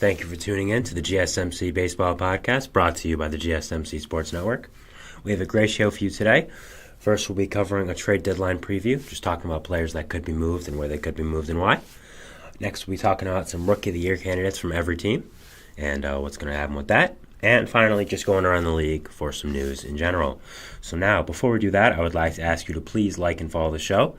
Thank you for tuning in to the GSMC Baseball Podcast, brought to you by the GSMC Sports Network. We have a great show for you today. First, we'll be covering a trade deadline preview, just talking about players that could be moved and where they could be moved and why. Next, we'll be talking about some Rookie of the Year candidates from every team and what's going to happen with that. And finally, just going around the league for some news in general. So now, before we do that, I would like to ask you to please like and follow the show.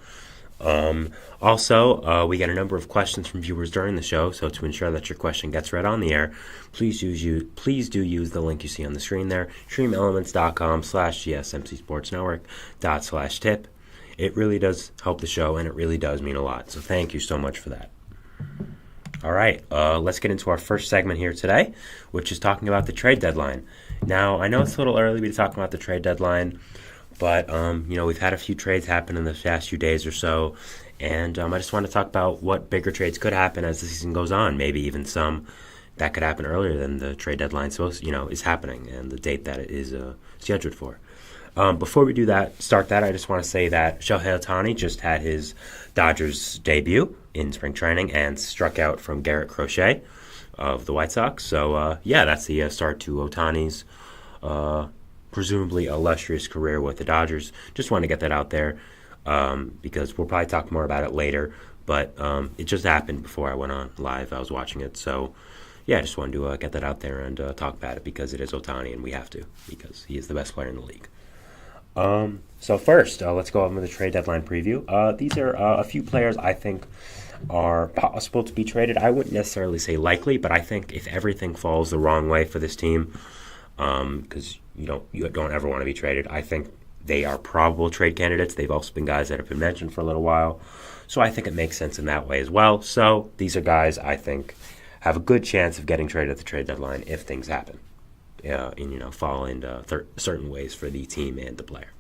Also, we get a number of questions from viewers during the show, so to ensure that your question gets read on the air, please do use the link you see on the screen there, streamelements.com/GSMC Sports Network /tip. It really does help the show, and it really does mean a lot, so thank you so much for that. All right, let's get into our first segment here today, which is talking about the trade deadline. Now, I know it's a little early to be talking about the trade deadline, but, we've had a few trades happen in the past few days or so, and I just want to talk about what bigger trades could happen as the season goes on, maybe even some that could happen earlier than the trade deadline is happening and the date that it is scheduled for. Before we start that, I just want to say that Shohei Ohtani just had his Dodgers debut in spring training and struck out from Garrett Crochet of the White Sox. So, that's the start to Ohtani's presumably illustrious career with the Dodgers. Just want to get that out there because we'll probably talk more about it later. But it just happened before I went on live. I was watching it. So, I just wanted to get that out there and talk about it because it is Ohtani and we have to because he is the best player in the league. So first, let's go over the trade deadline preview. These are a few players I think are possible to be traded. I wouldn't necessarily say likely, but I think if everything falls the wrong way for this team, because you don't ever want to be traded, I think they are probable trade candidates. They've also been guys that have been mentioned for a little while, so I think it makes sense in that way as well. So these are guys I think have a good chance of getting traded at the trade deadline if things happen. Fall into certain ways for the team and the player.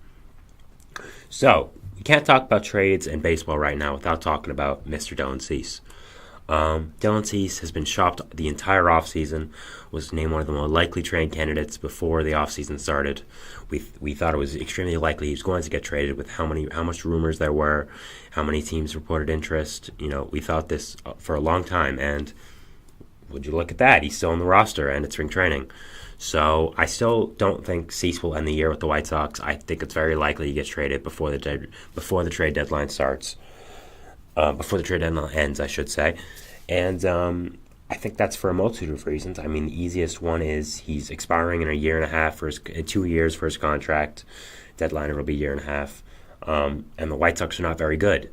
So, we can't talk about trades and baseball right now without talking about Mr. Dylan Cease. Dylan Cease has been shopped the entire offseason, was named one of the more likely trade candidates before the offseason started. We thought it was extremely likely he was going to get traded with how much rumors there were, how many teams reported interest. We thought this for a long time, and would you look at that? He's still on the roster, and it's spring training. So I still don't think Cease will end the year with the White Sox. I think it's very likely he gets traded before the trade deadline starts. Before the trade deadline ends, I should say. And I think that's for a multitude of reasons. I mean, the easiest one is he's expiring in a year and a half, 2 years for his contract. Deadline will be a year and a half. And the White Sox are not very good.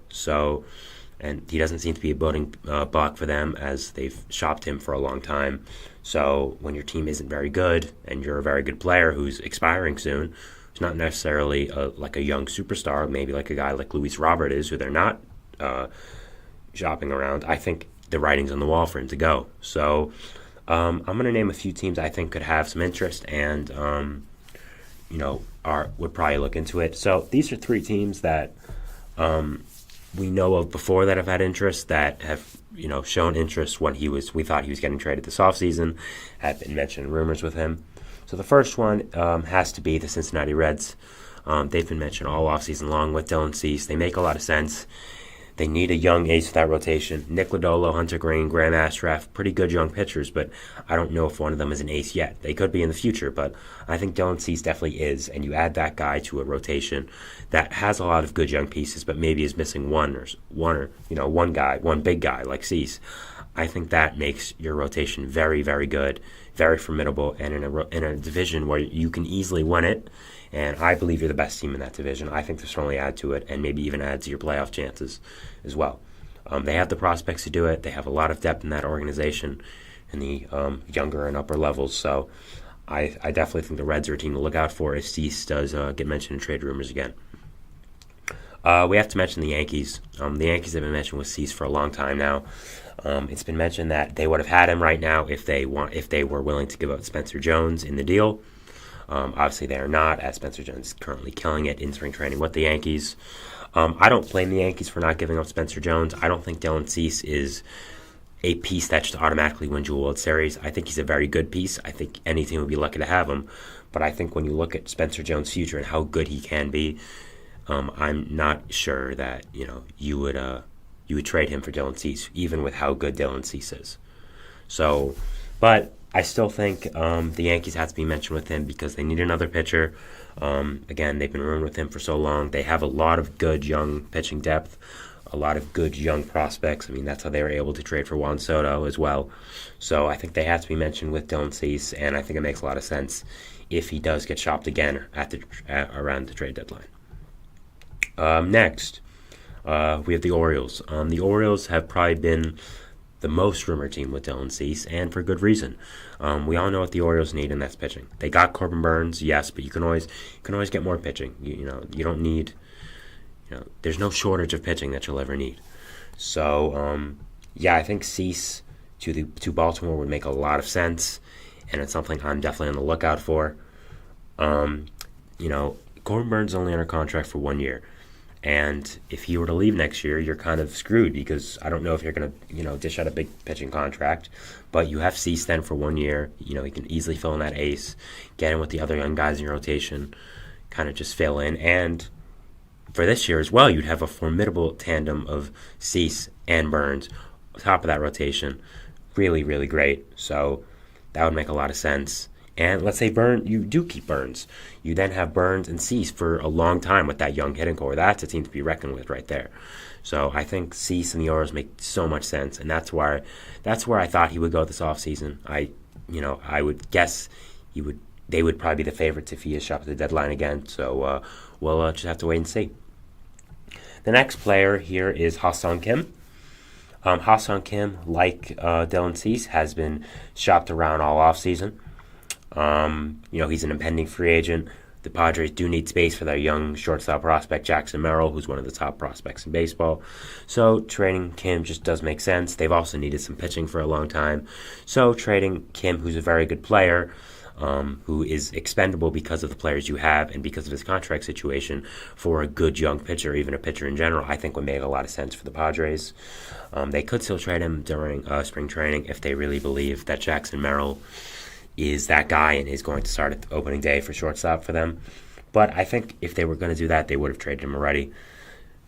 And he doesn't seem to be a building block for them as they've shopped him for a long time. So when your team isn't very good and you're a very good player who's expiring soon, who's not necessarily like a young superstar, maybe like a guy like Luis Robert is, who they're not shopping around, I think the writing's on the wall for him to go. So I'm going to name a few teams I think could have some interest and would probably look into it. So these are 3 teams that we know of before that have had interest, that have shown interest when we thought he was getting traded this offseason, had been mentioned rumors with him. So the first one has to be the Cincinnati Reds. They've been mentioned all offseason long with Dylan Cease. They make a lot of sense. They need a young ace for that rotation. Nick Lodolo, Hunter Green, Graham Ashcraft, pretty good young pitchers, but I don't know if one of them is an ace yet. They could be in the future, but I think Dylan Cease definitely is, and you add that guy to a rotation that has a lot of good young pieces, but maybe is missing one big guy like Cease. I think that makes your rotation very, very good, very formidable, and in a division where you can easily win it. And I believe you're the best team in that division. I think this will only add to it and maybe even add to your playoff chances as well. They have the prospects to do it. They have a lot of depth in that organization in the younger and upper levels. So I definitely think the Reds are a team to look out for if Cease does get mentioned in trade rumors again. We have to mention the Yankees. The Yankees have been mentioned with Cease for a long time now. It's been mentioned that they would have had him right now if they were willing to give up Spencer Jones in the deal. Obviously, they are not, as Spencer Jones is currently killing it in spring training with the Yankees. I don't blame the Yankees for not giving up Spencer Jones. I don't think Dylan Cease is a piece that just automatically wins you a World Series. I think he's a very good piece. I think any team would be lucky to have him. But I think when you look at Spencer Jones' future and how good he can be, I'm not sure that you would trade him for Dylan Cease, even with how good Dylan Cease is. So But I still think the Yankees have to be mentioned with him because they need another pitcher. Again, they've been ruined with him for so long. They have a lot of good young pitching depth, a lot of good young prospects. I mean, that's how they were able to trade for Juan Soto as well. So I think they have to be mentioned with Dylan Cease, and I think it makes a lot of sense if he does get shopped again around the trade deadline. Next, we have the Orioles. The Orioles have probably been the most rumored team with Dylan Cease, and for good reason. We all know what the Orioles need, and that's pitching. They got Corbin Burns, yes, but you can always get more pitching. You don't need. There's no shortage of pitching that you'll ever need. So, I think Cease to Baltimore would make a lot of sense, and it's something I'm definitely on the lookout for. Corbin Burns is only under contract for 1 year. And if he were to leave next year, you're kind of screwed because I don't know if you're going to, dish out a big pitching contract. But you have Cease then for 1 year. He can easily fill in that ace, get in with the other young guys in your rotation, kind of just fill in. And for this year as well, you'd have a formidable tandem of Cease and Burns, top of that rotation. Really, really great. So that would make a lot of sense. And let's say you do keep Burns. You then have Burns and Cease for a long time with that young hitting core. That's a team to be reckoned with right there. So I think Cease and the Orioles make so much sense, and that's where I thought he would go this offseason. I would guess they would probably be the favorites if he is shopped at the deadline again. So we'll just have to wait and see. The next player here is Ha-Seong Kim. Ha-Seong Kim, like Dylan Cease, has been shopped around all offseason. He's an impending free agent. The Padres do need space for their young shortstop prospect, Jackson Merrill, who's one of the top prospects in baseball. So trading Kim just does make sense. They've also needed some pitching for a long time. So trading Kim, who's a very good player, who is expendable because of the players you have and because of his contract situation, for a good young pitcher, even a pitcher in general, I think would make a lot of sense for the Padres. They could still trade him during spring training if they really believe that Jackson Merrill is that guy and is going to start at the opening day for shortstop for them. But I think if they were going to do that, they would have traded him already.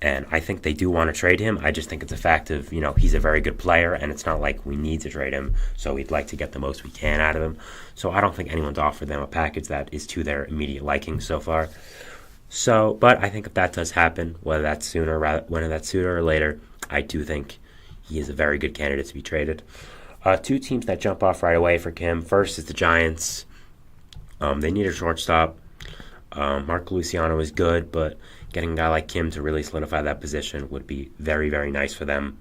And I think they do want to trade him. I just think it's a fact of, he's a very good player, and it's not like we need to trade him, so we'd like to get the most we can out of him. So I don't think anyone's offered them a package that is to their immediate liking so far. So, but I think if that does happen, whether that's sooner or later, I do think he is a very good candidate to be traded. Two teams that jump off right away for Kim. First is the Giants. They need a shortstop. Mark Luciano is good, but getting a guy like Kim to really solidify that position would be very, very nice for them.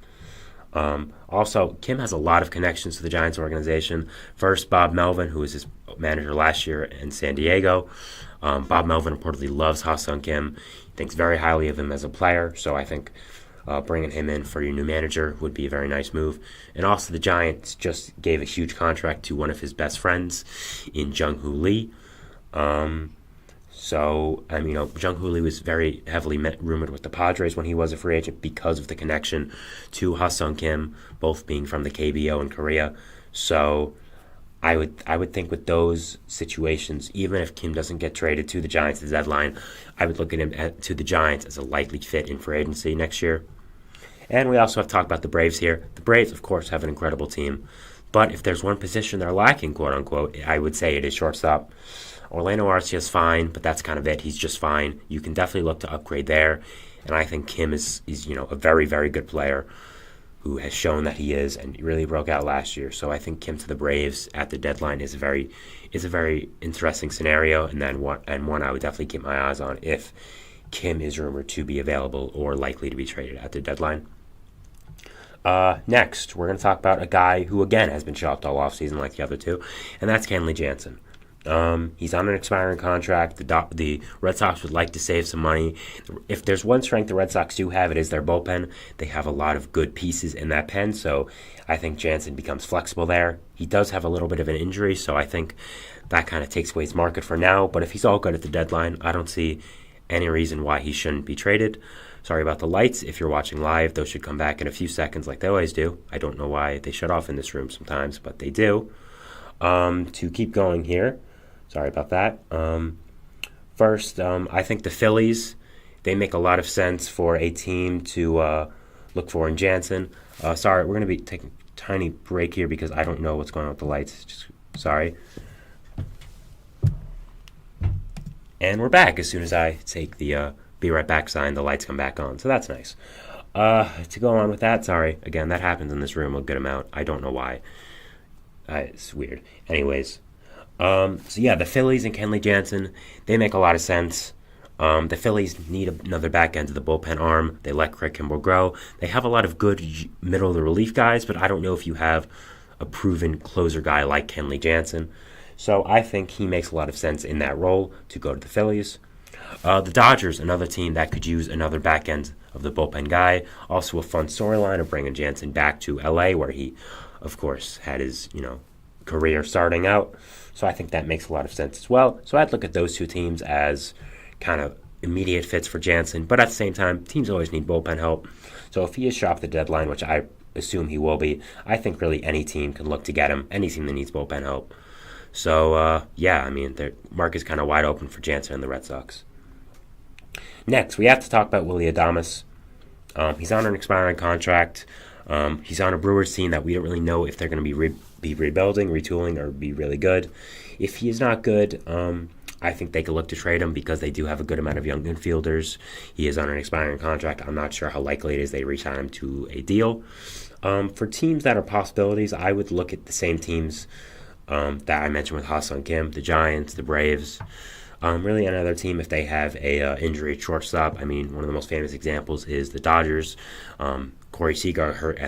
Also, Kim has a lot of connections to the Giants organization. First, Bob Melvin, who was his manager last year in San Diego. Bob Melvin reportedly loves Ha-Seong Kim. He thinks very highly of him as a player, so I think bringing him in for your new manager would be a very nice move. And also the Giants just gave a huge contract to one of his best friends in Jung-Hoo Lee. Jung-Hoo Lee was very heavily rumored with the Padres when he was a free agent because of the connection to Ha-Seong Kim, both being from the KBO in Korea. So I would think with those situations, even if Kim doesn't get traded to the Giants at the deadline, I would look at him to the Giants as a likely fit in free agency next year. And we also have talked about the Braves here. The Braves, of course, have an incredible team. But if there's one position they're lacking, quote-unquote, I would say it is shortstop. Orlando Arcia's fine, but that's kind of it. He's just fine. You can definitely look to upgrade there. And I think Kim is a very, very good player who has shown that he is, and really broke out last year. So I think Kim to the Braves at the deadline is a very interesting scenario, and one I would definitely keep my eyes on if Kim is rumored to be available or likely to be traded at the deadline. Next, we're going to talk about a guy who, again, has been shopped all offseason like the other two, and that's Kenley Jansen. He's on an expiring contract. The Red Sox would like to save some money. If there's one strength the Red Sox do have, it is their bullpen. They have a lot of good pieces in that pen, so I think Jansen becomes flexible there. He does have a little bit of an injury, so I think that kind of takes away his market for now. But if he's all good at the deadline, I don't see any reason why he shouldn't be traded. Sorry about the lights. If you're watching live, those should come back in a few seconds like they always do. I don't know why they shut off in this room sometimes, but they do. To keep going here, sorry about that. First, I think the Phillies, they make a lot of sense for a team to look for in Jansen. We're going to be tiny break here because I don't know what's going on with the lights. Sorry. And we're back. As soon as I take the be right back sign, the lights come back on. So that's nice. To go on with that, sorry. Again, that happens in this room a good amount. I don't know why. It's weird. Anyways. So yeah, the Phillies and Kenley Jansen, they make a lot of sense. The Phillies need another back end of the bullpen arm. They let Craig Kimbrell grow. They have a lot of good middle of the relief guys, but I don't know if you have a proven closer guy like Kenley Jansen. So I think he makes a lot of sense in that role to go to the Phillies. The Dodgers, another team that could use another back end of the bullpen guy. Also a fun storyline of bringing Jansen back to LA, where he, of course, had his career starting out. So I think that makes a lot of sense as well. So I'd look at those two teams as kind of immediate fits for Jansen. But at the same time, teams always need bullpen help. So if he is sharp at the deadline, which I assume he will be, I think really any team can look to get him. Any team that needs bullpen help. So, the market is kind of wide open for Jansen and the Red Sox. Next, we have to talk about Willy Adames. He's on an expiring contract. He's on a Brewers team that we don't really know if they're going to be rebuilding, retooling, or be really good. If he is not good, I think they could look to trade him because they do have a good amount of young infielders. He is on an expiring contract. I'm not sure how likely it is they re-sign him to a deal. For teams that are possibilities, I would look at the same teams that I mentioned with Ha-Seong Kim, the Giants, the Braves. Really another team if they have a injury at shortstop. I mean, one of the most famous examples is the Dodgers. Corey Seager hurt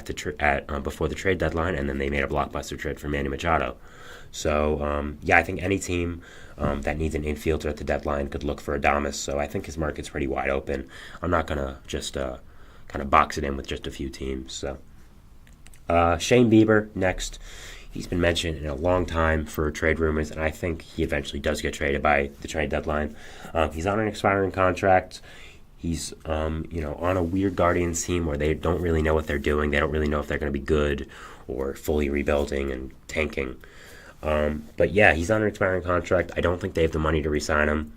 before the trade deadline, and then they made a blockbuster trade for Manny Machado. So, I think any team that needs an infielder at the deadline could look for Adames. So I think his market's pretty wide open. I'm not going to just kind of box it in with just a few teams. So Shane Bieber next. He's been mentioned in a long time for trade rumors, and I think he eventually does get traded by the trade deadline. He's on an expiring contract. He's, on a weird Guardians team where they don't really know what they're doing. They don't really know if they're going to be good or fully rebuilding and tanking. But yeah, he's on an expiring contract. I don't think they have the money to re-sign him.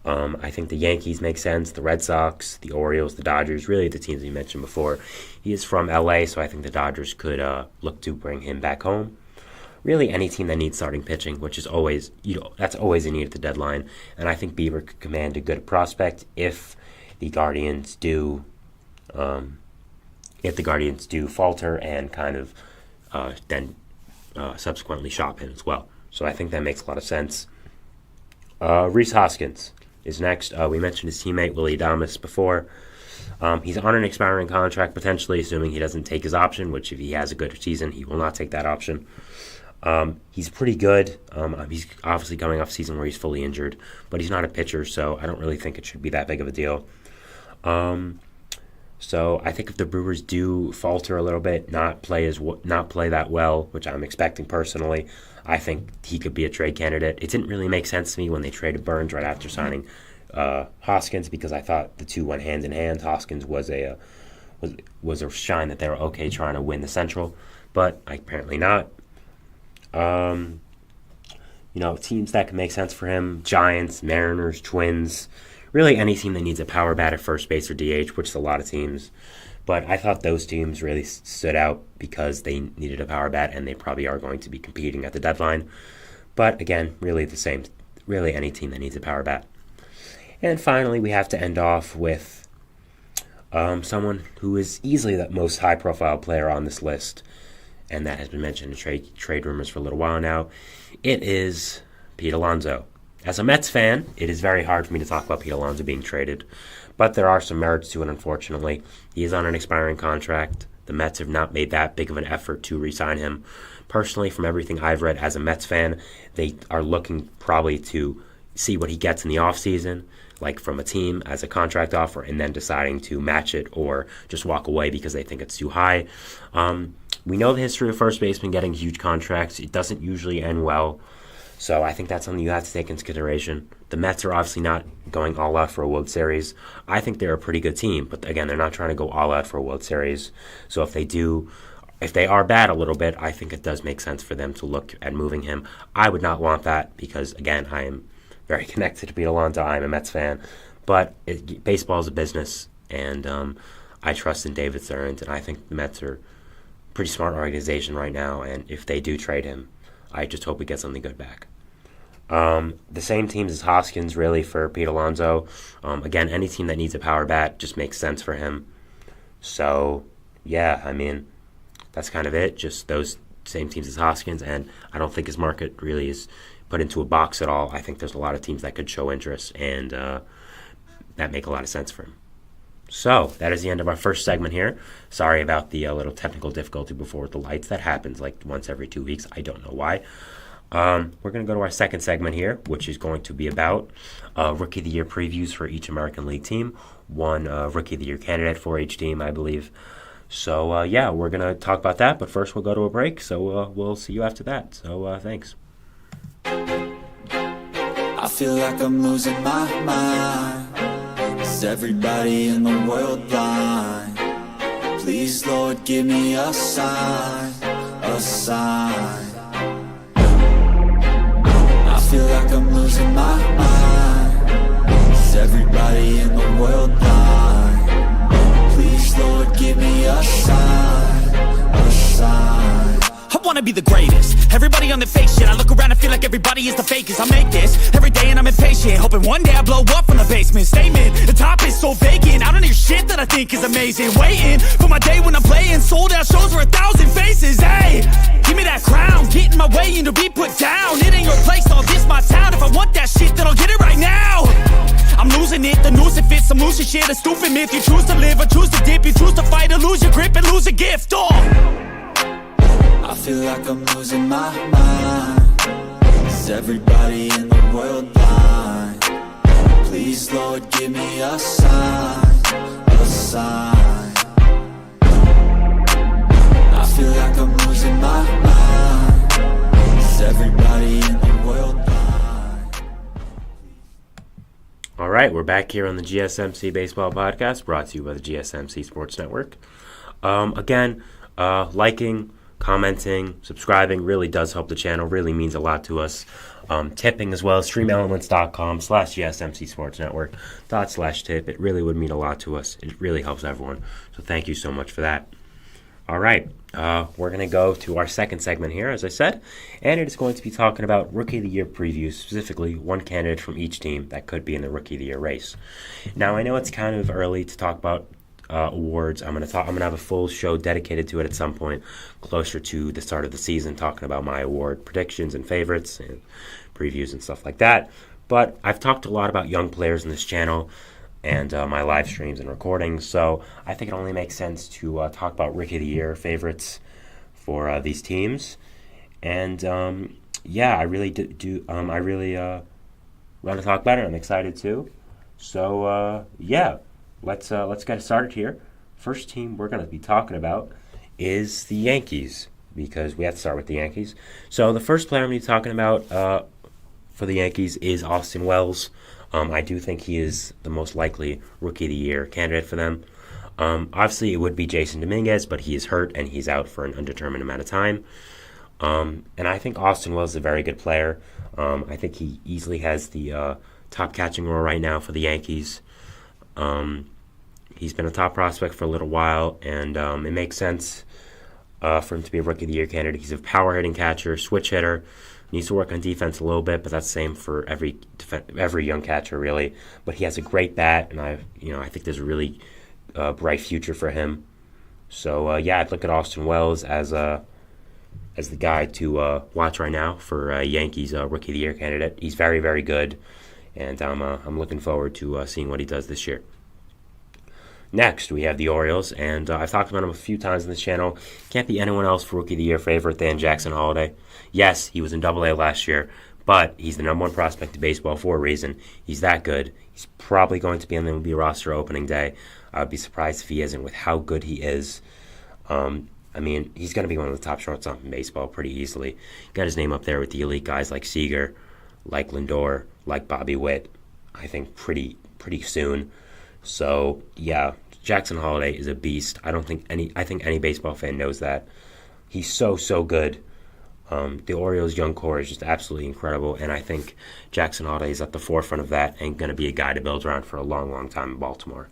I think the Yankees make sense, the Red Sox, the Orioles, the Dodgers, really the teams we mentioned before. He is from LA, so I think the Dodgers could look to bring him back home. Really any team that needs starting pitching, which is always, that's always a need at the deadline. And I think Bieber could command a good prospect if the Guardians do falter and kind of then subsequently shop him as well. So I think that makes a lot of sense. Rhys Hoskins is next. We mentioned his teammate Willy Adames before. He's on an expiring contract, potentially, assuming he doesn't take his option, which if he has a good season, he will not take that option. He's pretty good. He's obviously coming off a season where he's fully injured, but he's not a pitcher, so I don't really think it should be that big of a deal. So I think if the Brewers do falter a little bit, not play that well, which I'm expecting personally, I think he could be a trade candidate. It didn't really make sense to me when they traded Burns right after signing Hoskins because I thought the two went hand in hand. Hoskins was a shine that they were okay trying to win the Central, but apparently not. Teams that can make sense for him: Giants, Mariners, Twins. Really any team that needs a power bat at first base or DH, which is a lot of teams. But I thought those teams really stood out because they needed a power bat, and they probably are going to be competing at the deadline. But again, really the same. Really any team that needs a power bat. And finally, we have to end off with someone who is easily the most high-profile player on this list, and that has been mentioned in trade rumors for a little while now. It is Pete Alonso. As a Mets fan, it is very hard for me to talk about Pete Alonso being traded, but there are some merits to it, unfortunately. He is on an expiring contract. The Mets have not made that big of an effort to re-sign him. Personally, from everything I've read as a Mets fan, they are looking probably to see what he gets in the offseason, like from a team as a contract offer, and then deciding to match it or just walk away because they think it's too high. We know the history of first baseman getting huge contracts. It doesn't usually end well. So I think that's something you have to take into consideration. The Mets are obviously not going all out for a World Series. I think they're a pretty good team, but again, they're not trying to go all out for a World Series. So if they are bad a little bit, I think it does make sense for them to look at moving him. I would not want that because, again, I am very connected to Pete Alonso. I'm a Mets fan. But baseball is a business, and I trust in David Stearns, and I think the Mets are pretty smart organization right now, and if they do trade him, I just hope we get something good back. The same teams as Hoskins, really, for Pete Alonso. Again, any team that needs a power bat just makes sense for him. So, yeah, I mean, that's kind of it. Just those same teams as Hoskins, and I don't think his market really is put into a box at all. I think there's a lot of teams that could show interest, and that make a lot of sense for him. So, that is the end of our first segment here. Sorry about the little technical difficulty before with the lights. That happens like once every 2 weeks. I don't know why. We're going to go to our second segment here, which is going to be about Rookie of the Year previews for each American League team. One Rookie of the Year candidate for each team, I believe. So, yeah, we're going to talk about that, but first we'll go to a break, so we'll see you after that. So, thanks. I feel like I'm losing my mind. Is everybody in the world blind? Please, Lord, give me a sign, a sign. I feel like I'm losing my mind. Is everybody in the world blind? Please, Lord, give me a sign, a sign. I wanna be the greatest. Everybody on the fake shit. I look around and feel like everybody is the fakest. I make this every day and I'm impatient, hoping one day I blow up from the basement. Statement, the top is so vacant. I don't hear shit that I think is amazing. Waiting for my day when I'm playing sold out shows for 1,000 faces. Hey, give me that crown, get in my way and to be put down. It ain't your place, all this my town. If I want that shit, then I'll get it right now. I'm losing it, the noose it fits, some losing shit, a stupid myth. You choose to live or choose to dip, you choose to fight or lose your grip and lose a gift. I feel like I'm losing my mind. Is everybody in the world blind? Please, Lord, give me a sign, a sign. I feel like I'm losing my mind. Is everybody in the world blind? All right, we're back here on the GSMC Baseball Podcast, brought to you by the GSMC Sports Network. Again, liking, commenting, subscribing really does help the channel, really means a lot to us. Tipping as well, streamelements.com/GSMC Sports Network /tip. It really would mean a lot to us. It really helps everyone. So thank you so much for that. All right, we're going to go to our second segment here, as I said, and it is going to be talking about Rookie of the Year previews, specifically one candidate from each team that could be in the Rookie of the Year race. Now, I know it's kind of early to talk about awards. I'm gonna have a full show dedicated to it at some point closer to the start of the season, talking about my award predictions and favorites and previews and stuff like that. But I've talked a lot about young players in this channel and my live streams and recordings, so I think it only makes sense to talk about Rookie of the Year favorites for these teams. And yeah, I really I really want to talk about it. I'm excited too. So yeah. Let's get started here. First team we're going to be talking about is the Yankees, because we have to start with the Yankees. So the first player I'm going to be talking about for the Yankees is Austin Wells. I do think he is the most likely Rookie of the Year candidate for them. Obviously, it would be Jason Dominguez, but he is hurt and he's out for an undetermined amount of time. And I think Austin Wells is a very good player. I think he easily has the top catching role right now for the Yankees. He's been a top prospect for a little while, and it makes sense for him to be a Rookie of the Year candidate. He's a power-hitting catcher, switch hitter, needs to work on defense a little bit, but that's the same for every young catcher, really. But he has a great bat, and I think there's a really bright future for him. So yeah, I'd look at Austin Wells as the guy to watch right now for Yankees Rookie of the Year candidate. He's very, very good. And I'm looking forward to seeing what he does this year. Next, we have the Orioles, and I've talked about him a few times on this channel. Can't be anyone else for Rookie of the Year favorite than Jackson Holliday. Yes, he was in Double-A last year, but he's the number one prospect in baseball for a reason. He's that good. He's probably going to be on the MLB roster opening day. I'd be surprised if he isn't with how good he is. I mean, he's going to be one of the top shortstops in baseball pretty easily. Got his name up there with the elite guys like Seager, like Lindor, like Bobby Witt, I think pretty soon. So yeah, Jackson Holliday is a beast. I think any baseball fan knows that. He's so good. The Orioles' young core is just absolutely incredible, and I think Jackson Holliday is at the forefront of that and going to be a guy to build around for a long time in Baltimore.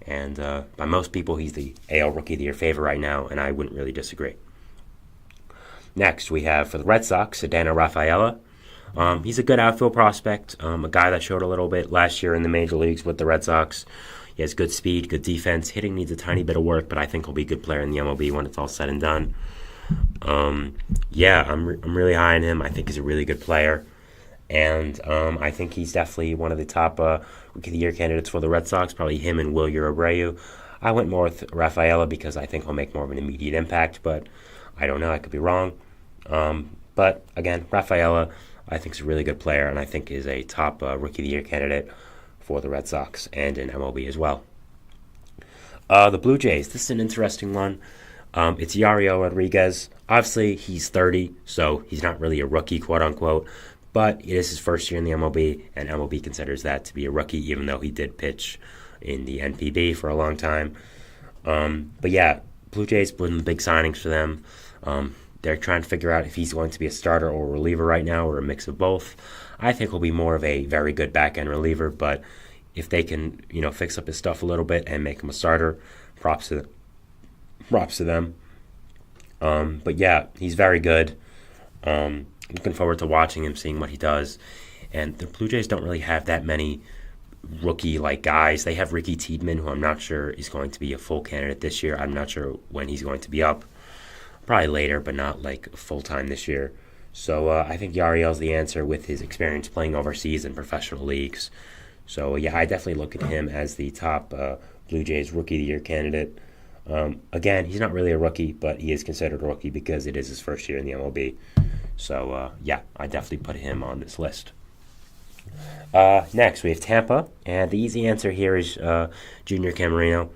And by most people, he's the AL Rookie of the Year favorite right now, and I wouldn't really disagree. Next, we have for the Red Sox, Adana Rafaela. He's a good outfield prospect, a guy that showed a little bit last year in the major leagues with the Red Sox. He has good speed, good defense. Hitting needs a tiny bit of work, but I think he'll be a good player in the MLB when it's all said and done. I'm really high on him. I think he's a really good player. And I think he's definitely one of the top Rookie of the Year candidates for the Red Sox, probably him and Wilyer Abreu. I went more with Rafaela because I think he'll make more of an immediate impact, but I don't know. I could be wrong. But again, Rafaela, I think is a really good player, and I think is a top Rookie of the Year candidate for the Red Sox and in MLB as well. The Blue Jays, this is an interesting one. It's Yariel Rodriguez. Obviously, he's 30, so he's not really a rookie, quote-unquote, but it is his first year in the MLB, and MLB considers that to be a rookie, even though he did pitch in the NPB for a long time. But yeah, Blue Jays put in the big signings for them. They're trying to figure out if he's going to be a starter or a reliever right now, or a mix of both. I think he'll be more of a very good back-end reliever, but if they can, fix up his stuff a little bit and make him a starter, props to them. But yeah, he's very good. Looking forward to watching him, seeing what he does. And the Blue Jays don't really have that many rookie-like guys. They have Ricky Tiedemann, who I'm not sure is going to be a full candidate this year. I'm not sure when he's going to be up. Probably later, but not like full-time this year. So I think Yariel's the answer with his experience playing overseas in professional leagues. So yeah, I definitely look at him as the top Blue Jays Rookie of the Year candidate. Again, he's not really a rookie, but he is considered a rookie because it is his first year in the MLB. So yeah, I definitely put him on this list. Next, we have Tampa, and the easy answer here is Junior Camarino.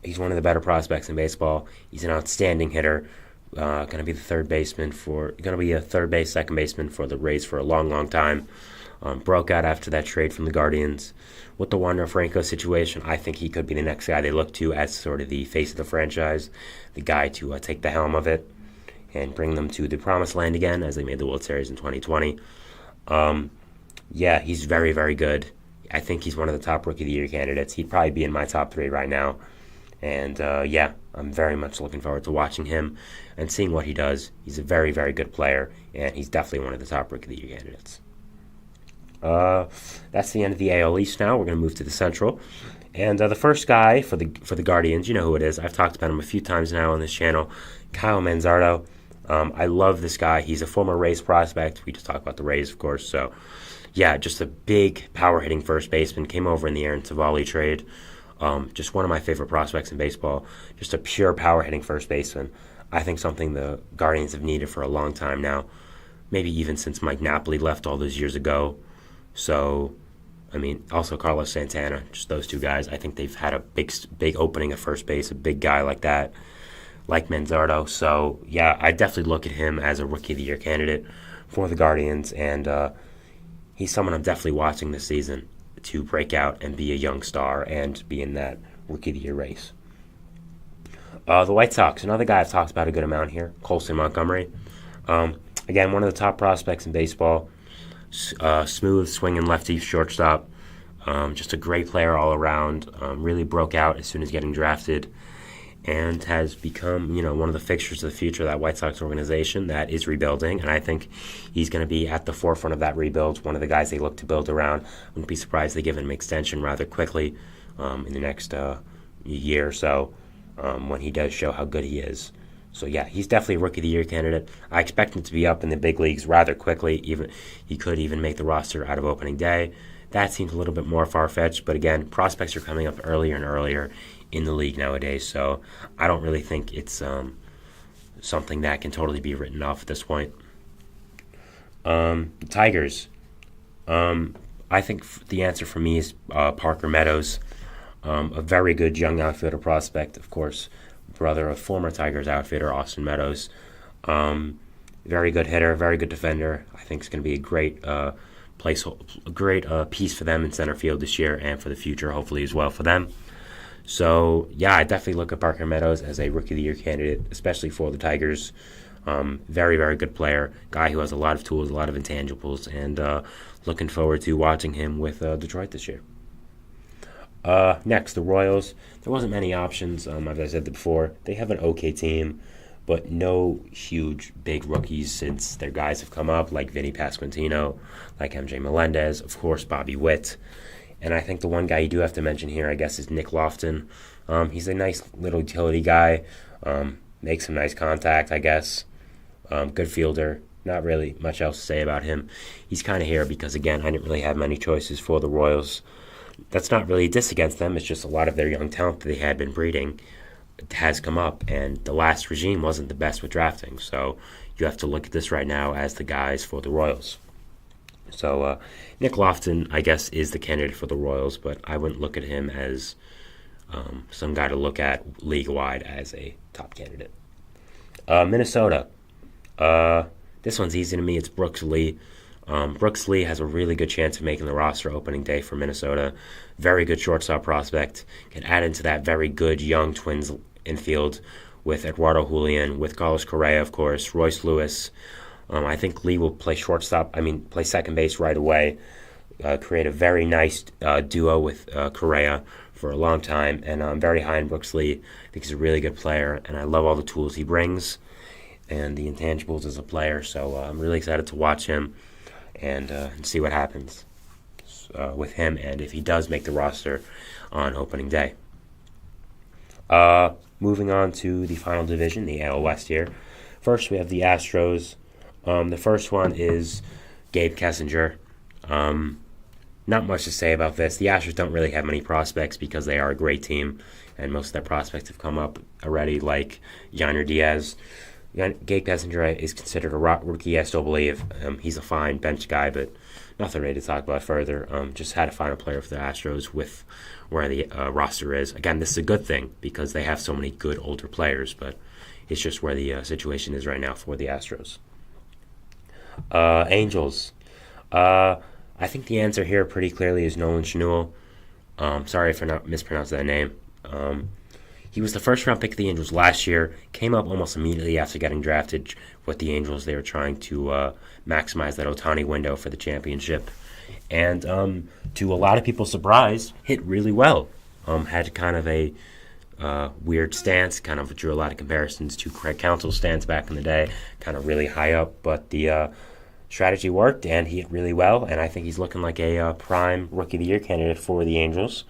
He's one of the better prospects in baseball. He's an outstanding hitter. Going to be a third base, second baseman for the Rays for a long, long time. Broke out after that trade from the Guardians. With the Wander Franco situation, I think he could be the next guy they look to as sort of the face of the franchise, the guy to take the helm of it and bring them to the promised land again as they made the World Series in 2020. Yeah, he's very, very good. I think he's one of the top Rookie of the Year candidates. He'd probably be in my top 3 right now. And yeah, I'm very much looking forward to watching him and seeing what he does. He's a very, very good player, and he's definitely one of the top Rookie of the Year candidates. That's the end of the AL East now. We're going to move to the Central. And the first guy for the Guardians, you know who it is. I've talked about him a few times now on this channel, Kyle Manzardo. I love this guy. He's a former Rays prospect. We just talked about the Rays, of course. So, yeah, just a big power-hitting first baseman. Came over in the Aaron Tavalli trade. Just one of my favorite prospects in baseball. Just a pure power-hitting first baseman. I think something the Guardians have needed for a long time now. Maybe even since Mike Napoli left all those years ago. So, I mean, also Carlos Santana. Just those two guys. I think they've had a big opening at first base. A big guy like that. Like Manzardo. So, yeah, I definitely look at him as a Rookie of the Year candidate for the Guardians. And he's someone I'm definitely watching this season to break out and be a young star and be in that Rookie of the Year race. The White Sox, another guy I've talked about a good amount here, Colson Montgomery. Again, one of the top prospects in baseball. Smooth swinging lefty shortstop. Just a great player all around. Really broke out as soon as getting drafted and has become, one of the fixtures of the future of that White Sox organization that is rebuilding. And I think he's going to be at the forefront of that rebuild, one of the guys they look to build around. I wouldn't be surprised they give him an extension rather quickly in the next year or so when he does show how good he is. So, yeah, he's definitely a Rookie of the Year candidate. I expect him to be up in the big leagues rather quickly. He could even make the roster out of opening day. That seems a little bit more far-fetched, but again, prospects are coming up earlier and earlier in the league nowadays, so I don't really think it's something that can totally be written off at this point. Tigers. I think the answer for me is Parker Meadows, a very good young outfielder prospect, of course, brother of former Tigers outfielder Austin Meadows. Very good hitter, very good defender. I think it's going to be a great piece for them in center field this year and for the future, hopefully as well for them. So, yeah, I definitely look at Parker Meadows as a Rookie of the Year candidate, especially for the Tigers. Very, very good player. Guy who has a lot of tools, a lot of intangibles, and looking forward to watching him with Detroit this year. Next, the Royals. There wasn't many options, as I said before. They have an okay team, but no huge big rookies since their guys have come up, like Vinny Pasquantino, like MJ Melendez, of course Bobby Witt. And I think the one guy you do have to mention here, I guess, is Nick Lofton. He's a nice little utility guy, makes some nice contact, I guess. Good fielder. Not really much else to say about him. He's kind of here because, again, I didn't really have many choices for the Royals. That's not really a diss against them. It's just a lot of their young talent that they had been breeding has come up, and the last regime wasn't the best with drafting. So you have to look at this right now as the guys for the Royals. So Nick Lofton, I guess, is the candidate for the Royals, but I wouldn't look at him as some guy to look at league-wide as a top candidate. Minnesota. This one's easy to me. It's Brooks Lee. Brooks Lee has a really good chance of making the roster opening day for Minnesota. Very good shortstop prospect. Can add into that very good young Twins infield with Eduardo Julian, with Carlos Correa, of course, Royce Lewis. I think Lee will play play second base right away. Create a very nice duo with Correa for a long time. And I'm very high on Brooks Lee. I think he's a really good player, and I love all the tools he brings and the intangibles as a player. So I'm really excited to watch him and see what happens with him and if he does make the roster on opening day. Moving on to the final division, the AL West here. First, we have the Astros. The first one is Gabe Kessinger. Not much to say about this. The Astros don't really have many prospects because they are a great team, and most of their prospects have come up already, like Yainer Diaz. Gabe Kessinger is considered a rookie, I still believe. He's a fine bench guy, but nothing really to talk about further. Just had to find a player for the Astros with where the roster is. Again, this is a good thing because they have so many good older players, but it's just where the situation is right now for the Astros. Angels. I think the answer here pretty clearly is Nolan Schanuel. Sorry if I not mispronounced that name. He was the first-round pick of the Angels last year, came up almost immediately after getting drafted with the Angels. They were trying to maximize that Ohtani window for the championship. And to a lot of people's surprise, hit really well. Had kind of a weird stance, kind of drew a lot of comparisons to Craig Counsell's stance back in the day, kind of really high up. But the strategy worked, and he hit really well. And I think he's looking like a prime Rookie of the Year candidate for the Angels.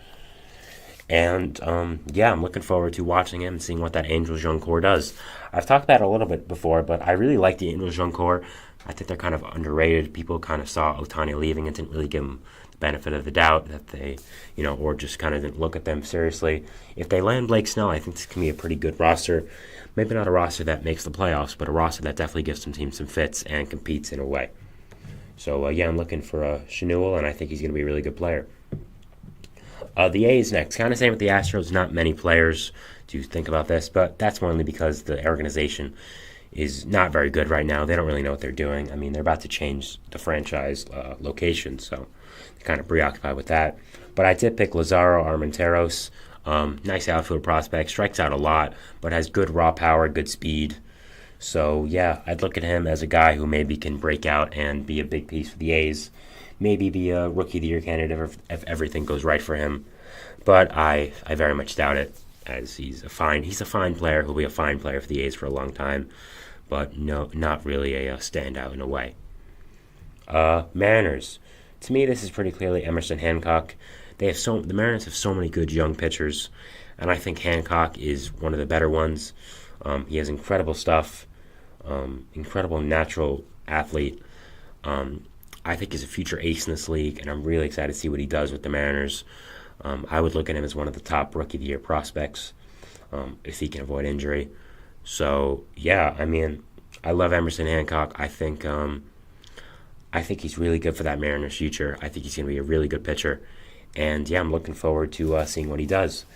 And, I'm looking forward to watching him and seeing what that Angels young core does. I've talked about it a little bit before, but I really like the Angels young core. I think they're kind of underrated. People kind of saw Ohtani leaving and didn't really give them the benefit of the doubt that they, or just kind of didn't look at them seriously. If they land Blake Snell, I think this can be a pretty good roster. Maybe not a roster that makes the playoffs, but a roster that definitely gives some teams some fits and competes in a way. So, I'm looking for Schanuel, and I think he's going to be a really good player. The A's next. Kind of same with the Astros. Not many players to think about this, but that's mainly because the organization is not very good right now. They don't really know what they're doing. I mean, they're about to change the franchise location, so they're kind of preoccupied with that. But I did pick Lazaro Armenteros. Nice outfield prospect. Strikes out a lot, but has good raw power, good speed. So, I'd look at him as a guy who maybe can break out and be a big piece for the A's. Maybe be a Rookie of the Year candidate if everything goes right for him. But I very much doubt it, as he's a fine player. He'll be a fine player for the A's for a long time, but no, not really a standout in a way. Mariners. To me, this is pretty clearly Emerson Hancock. The Mariners have so many good young pitchers, and I think Hancock is one of the better ones. He has incredible stuff, incredible natural athlete. I think he's a future ace in this league, and I'm really excited to see what he does with the Mariners. I would look at him as one of the top Rookie of the Year prospects if he can avoid injury. So, I love Emerson Hancock. I think he's really good for that Mariners future. I think he's going to be a really good pitcher. And, I'm looking forward to seeing what he does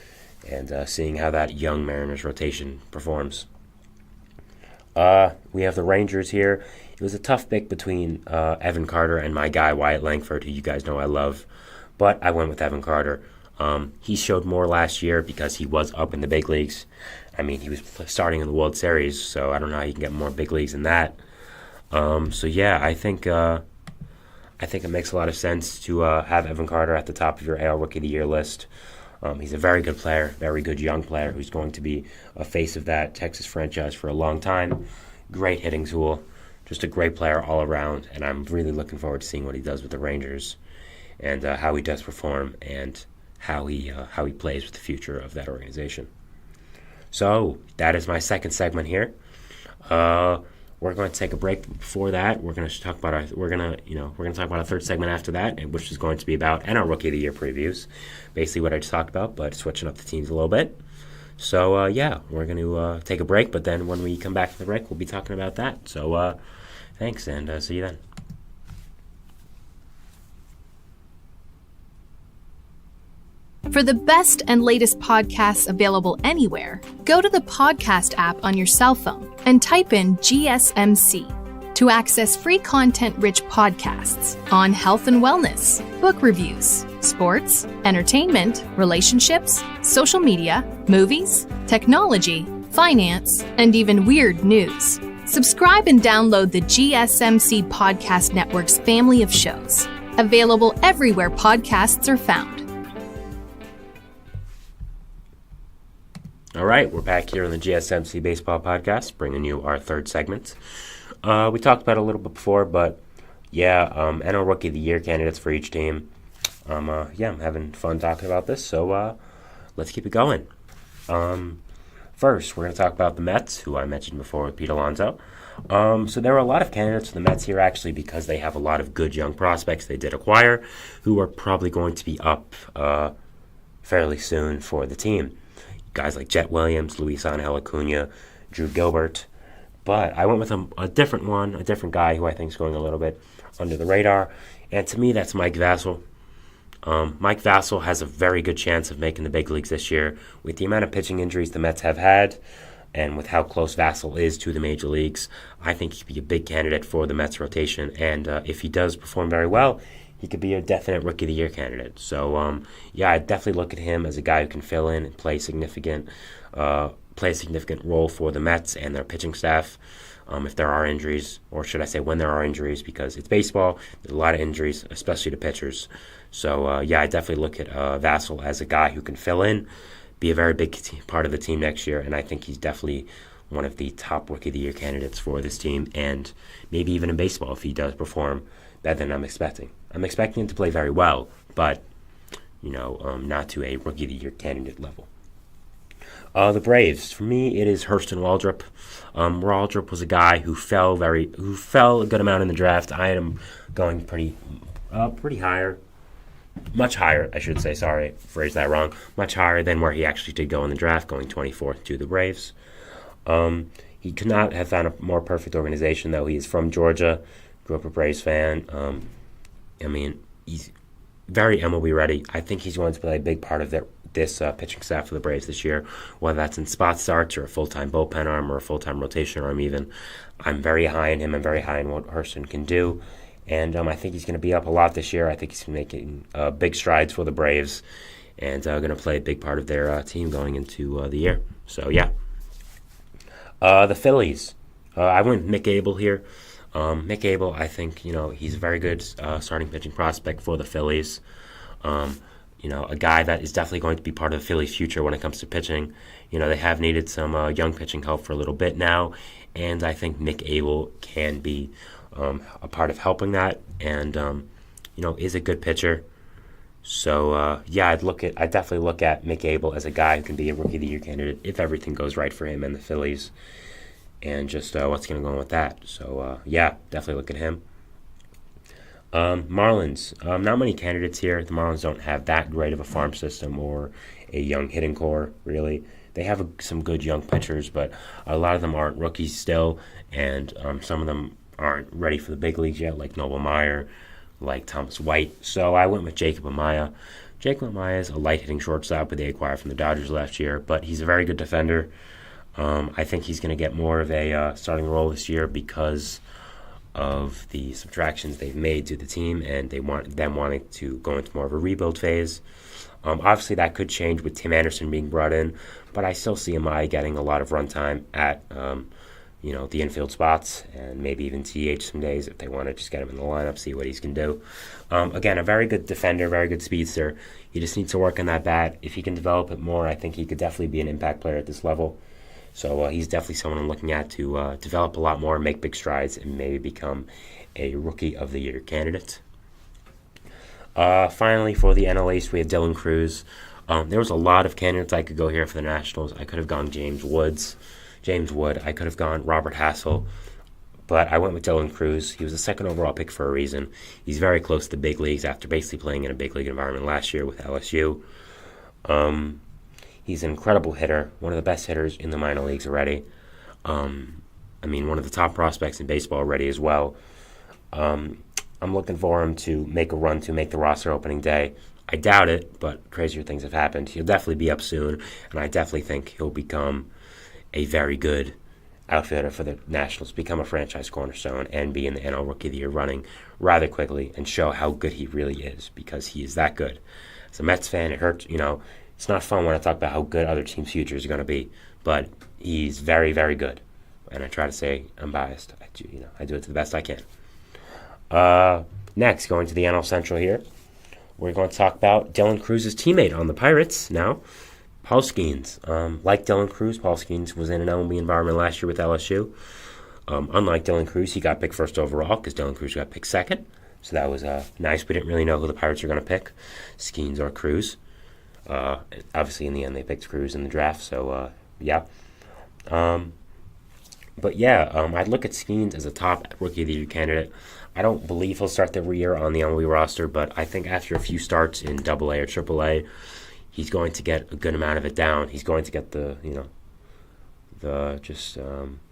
and seeing how that young Mariners rotation performs. We have the Rangers here. It was a tough pick between Evan Carter and my guy Wyatt Langford, who you guys know I love. But I went with Evan Carter. He showed more last year because he was up in the big leagues. I mean, he was starting in the World Series, so I don't know how you can get more big leagues than that. I think it makes a lot of sense to have Evan Carter at the top of your AL Rookie of the Year list. He's a very good player, very good young player who's going to be a face of that Texas franchise for a long time. Great hitting tool, just a great player all around, and I'm really looking forward to seeing what he does with the Rangers and how he does perform and how he plays with the future of that organization. So that is my second segment here. We're going to take a break. Before that, we're going to talk about our third segment after that, which is going to be about our Rookie of the Year previews. Basically what I just talked about, but switching up the teams a little bit. So we're going to take a break, but then when we come back from the break, we'll be talking about that. So thanks, and see you then. For the best and latest podcasts available anywhere, go to the podcast app on your cell phone and type in GSMC to access free content-rich podcasts on health and wellness, book reviews, sports, entertainment, relationships, social media, movies, technology, finance, and even weird news. Subscribe and download the GSMC Podcast Network's family of shows, available everywhere podcasts are found. All right, we're back here on the GSMC Baseball Podcast, bringing you our third segment. We talked about it a little bit before, but NL Rookie of the Year candidates for each team. I'm having fun talking about this, so let's keep it going. First, we're going to talk about the Mets, who I mentioned before with Pete Alonso. So there are a lot of candidates for the Mets here, actually, because they have a lot of good young prospects they did acquire, who are probably going to be up fairly soon for the team. Guys like Jet Williams, Luis Angel Acuna, Drew Gilbert. But I went with a different guy who I think is going a little bit under the radar. And to me, that's Mike Vasil. Mike Vasil has a very good chance of making the big leagues this year. With the amount of pitching injuries the Mets have had, and with how close Vasil is to the major leagues, I think he could be a big candidate for the Mets rotation. And if he does perform very well, he could be a definite Rookie of the Year candidate. So, I'd definitely look at him as a guy who can fill in and play a significant role for the Mets and their pitching staff if there are injuries, or should I say when there are injuries, because it's baseball. There's a lot of injuries, especially to pitchers. So, I definitely look at Vasil as a guy who can fill in, be a very big part of the team next year, and I think he's definitely one of the top Rookie of the Year candidates for this team, and maybe even in baseball if he does perform better than I'm expecting. I'm expecting him to play very well, but, not to a Rookie of the Year candidate level. The Braves, for me, it is Hurston Waldrop. Waldrop was a guy who fell a good amount in the draft. I had him going pretty higher, much higher, I should say. Sorry, phrased that wrong. Much higher than where he actually did go in the draft, going 24th to the Braves. He could not have found a more perfect organization, though. He is from Georgia, grew up a Braves fan. He's very MLB ready. I think he's going to play a big part of this pitching staff for the Braves this year, whether that's in spot starts or a full-time bullpen arm or a full-time rotation arm even. I'm very high in him. I'm very high in what Hurston can do. And I think he's going to be up a lot this year. I think he's making big strides for the Braves and going to play a big part of their team going into the year. So, the Phillies. I went Mick Abel here. Mick Abel, I think, he's a very good starting pitching prospect for the Phillies. A guy that is definitely going to be part of the Phillies' future when it comes to pitching. They have needed some young pitching help for a little bit now, and I think Mick Abel can be a part of helping that, and is a good pitcher. So I'd definitely look at Mick Abel as a guy who can be a Rookie of the Year candidate if everything goes right for him and the Phillies, and just what's going to go on with that. So definitely look at him. Marlins, not many candidates here. The Marlins don't have that great of a farm system or a young hitting core, really. They have some good young pitchers, but a lot of them aren't rookies still, and some of them aren't ready for the big leagues yet, like Noble Meyer, like Thomas White. So I went with Jacob Amaya. Jacob Amaya is a light-hitting shortstop that they acquired from the Dodgers last year, but he's a very good defender. I think he's going to get more of a starting role this year because of the subtractions they've made to the team, and they want them wanting to go into more of a rebuild phase. Obviously, that could change with Tim Anderson being brought in, but I still see Amaya getting a lot of runtime at the infield spots and maybe even DH some days if they want to just get him in the lineup, see what he can do. Again, a very good defender, very good speedster. He just needs to work on that bat. If he can develop it more, I think he could definitely be an impact player at this level. So he's definitely someone I'm looking at to develop a lot more, make big strides, and maybe become a Rookie of the Year candidate. Finally, for the NL East, we have Dylan Cruz. There was a lot of candidates I could go here for the Nationals. I could have gone James Wood. I could have gone Robert Hassel. But I went with Dylan Cruz. He was the second overall pick for a reason. He's very close to the big leagues after basically playing in a big league environment last year with LSU. He's an incredible hitter, one of the best hitters in the minor leagues already. One of the top prospects in baseball already as well. I'm looking for him to make a run to make the roster opening day. I doubt it, but crazier things have happened. He'll definitely be up soon, and I definitely think he'll become a very good outfielder for the Nationals, become a franchise cornerstone, and be in the NL Rookie of the Year running rather quickly and show how good he really is, because he is that good. As a Mets fan, it hurts, it's not fun when I talk about how good other teams' futures are going to be, but he's very, very good. And I try to say I'm biased. I do it to the best I can. Next, going to the NL Central here, we're going to talk about Dylan Cruz's teammate on the Pirates now, Paul Skeens. Like Dylan Cruz, Paul Skeens was in an MLB environment last year with LSU. Unlike Dylan Cruz, he got picked first overall because Dylan Cruz got picked second. So that was nice. We didn't really know who the Pirates were going to pick, Skeens or Cruz. Obviously, in the end, they picked Cruz in the draft. So, yeah. I'd look at Skeens as a top Rookie of the Year candidate. I don't believe he'll start the year on the MLB roster, but I think after a few starts in AA or AAA, he's going to get a good amount of it down. He's going to get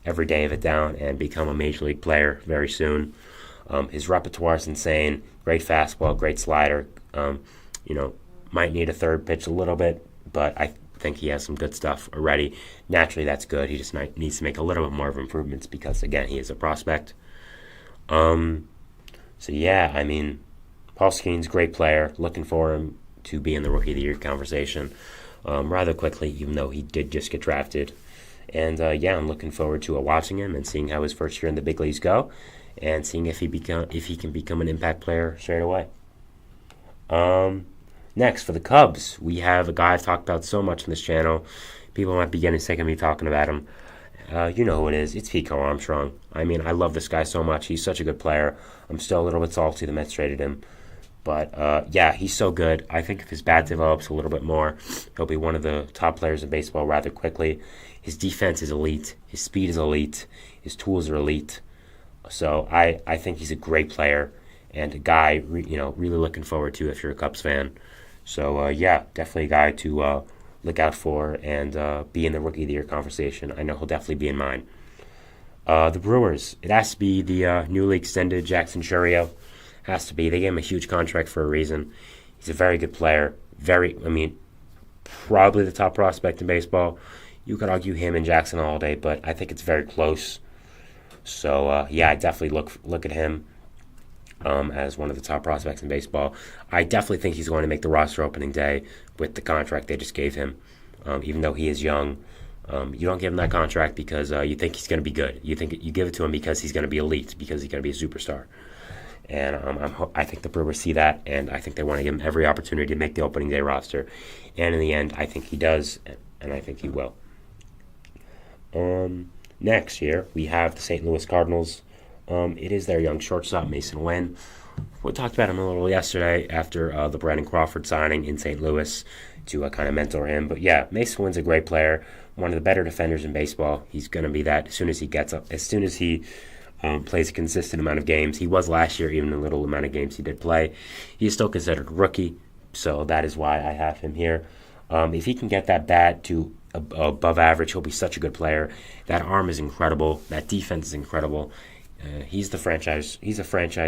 every day of it down and become a major league player very soon. His repertoire is insane. Great fastball, great slider. Might need a third pitch a little bit, but I think he has some good stuff already. Naturally, that's good. He just needs to make a little bit more of improvements because, again, he is a prospect. Paul Skeens, great player. Looking for him to be in the Rookie of the Year conversation rather quickly, even though he did just get drafted. And, I'm looking forward to watching him and seeing how his first year in the big leagues go and seeing if he can become an impact player straight away. Next, for the Cubs, we have a guy I've talked about so much on this channel. People might be getting sick of me talking about him. You know who it is. It's Pico Armstrong. I love this guy so much. He's such a good player. I'm still a little bit salty the Mets traded him. But, he's so good. I think if his bat develops a little bit more, he'll be one of the top players in baseball rather quickly. His defense is elite. His speed is elite. His tools are elite. So I think he's a great player and a guy, really looking forward to if you're a Cubs fan. So, definitely a guy to look out for and be in the Rookie of the Year conversation. I know he'll definitely be in mine. The Brewers, it has to be the newly extended Jackson Chourio. Has to be. They gave him a huge contract for a reason. He's a very good player. Probably the top prospect in baseball. You could argue him and Jackson all day, but I think it's very close. So, I definitely look at him as one of the top prospects in baseball. I definitely think he's going to make the roster opening day with the contract they just gave him. Even though he is young, you don't give him that contract because you think he's going to be good. You give it to him because he's going to be elite, because he's going to be a superstar. And I think the Brewers see that, and I think they want to give him every opportunity to make the opening day roster. And in the end, I think he does, and I think he will. Next here, we have the St. Louis Cardinals. It is their young shortstop, Mason Wynn. We talked about him a little yesterday after the Brandon Crawford signing in St. Louis to kind of mentor him. But Mason Wynn's a great player, one of the better defenders in baseball. He's going to be that as soon as he gets up, as soon as he plays a consistent amount of games. He was last year, even the little amount of games he did play. He is still considered a rookie, so that is why I have him here. If he can get that bat to above average, he'll be such a good player. That arm is incredible. That defense is incredible. He's a franchise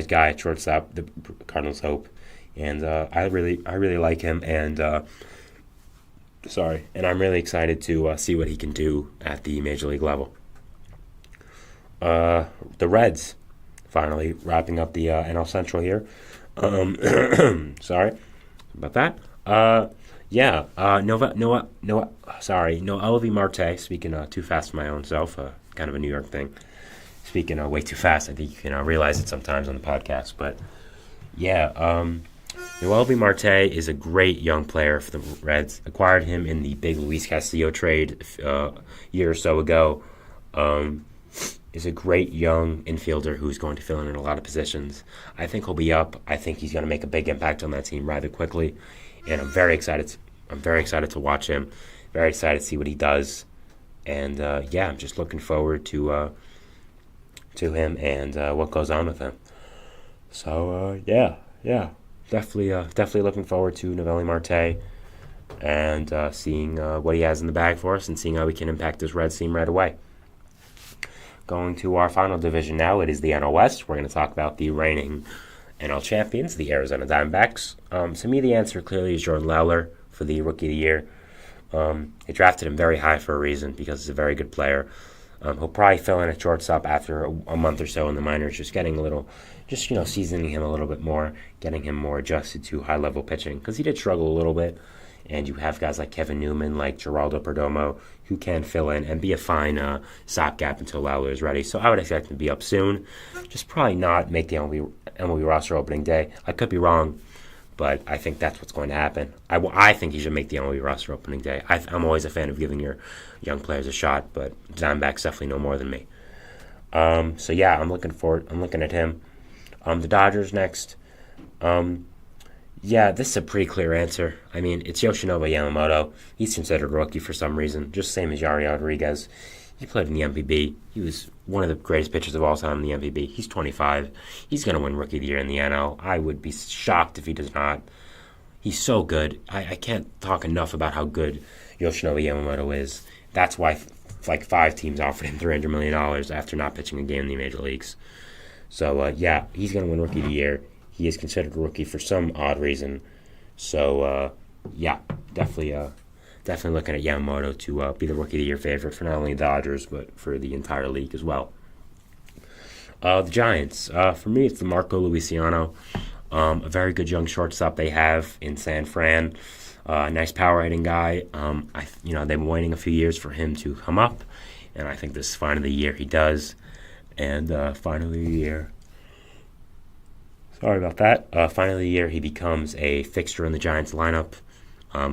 guy at shortstop, the Cardinals hope. And I really like him, and I'm really excited to see what he can do at the major league level. The Reds, finally wrapping up the NL Central here. Sorry about that. Noelvi Marte, speaking too fast for my own self, kind of a New York thing. Speaking way too fast, I think you can realize it sometimes on the podcast. But yeah, Noelvi Marte is a great young player for the Reds. Acquired him in the big Luis Castillo trade a year or so ago. Is a great young infielder who's going to fill in a lot of positions. I think he'll be up. I think he's going to make a big impact on that team rather quickly, and I'm very excited. I'm very excited to watch him. Very excited to see what he does, and I'm just looking forward to him and what goes on with him. So definitely looking forward to Noelvi Marte and seeing what he has in the bag for us and seeing how we can impact this Reds team right away. Going to our final division now, it is the NL West. We're going to talk about the reigning NL champions, the Arizona Diamondbacks. To me, the answer clearly is Jordan Lawler for the Rookie of the Year. They drafted him very high for a reason because he's a very good player. He'll probably fill in at shortstop after a month or so in the minors, just getting a little, seasoning him a little bit more, getting him more adjusted to high-level pitching because he did struggle a little bit. And you have guys like Kevin Newman, like Geraldo Perdomo, who can fill in and be a fine stopgap until Lawler is ready. So I would expect him to be up soon. Just probably not make the MLB roster opening day. I could be wrong, but I think that's what's going to happen. I think he should make the MLB roster opening day. I'm always a fan of giving your young players a shot, but Diamondbacks definitely know more than me. I'm looking at him. The Dodgers next. This is a pretty clear answer. I mean, it's Yoshinobu Yamamoto. He's considered a rookie for some reason, just same as Yari Rodriguez. He played in the MVP. He was one of the greatest pitchers of all time in the MVP. He's 25. He's going to win Rookie of the Year in the NL. I would be shocked if he does not. He's so good. I can't talk enough about how good Yoshinobu Yamamoto is. That's why like 5 teams offered him $300 million after not pitching a game in the major leagues. So, he's going to win Rookie of the Year. He is considered a rookie for some odd reason. So, definitely looking at Yamamoto to be the Rookie of the Year favorite for not only the Dodgers, but for the entire league as well. The Giants. For me, it's DeMarco Luciano. A very good young shortstop they have in San Fran. Nice power hitting guy. They've been waiting a few years for him to come up, and I think this is finally the year he does. And finally the year. Sorry about that. Finally the year he becomes a fixture in the Giants lineup.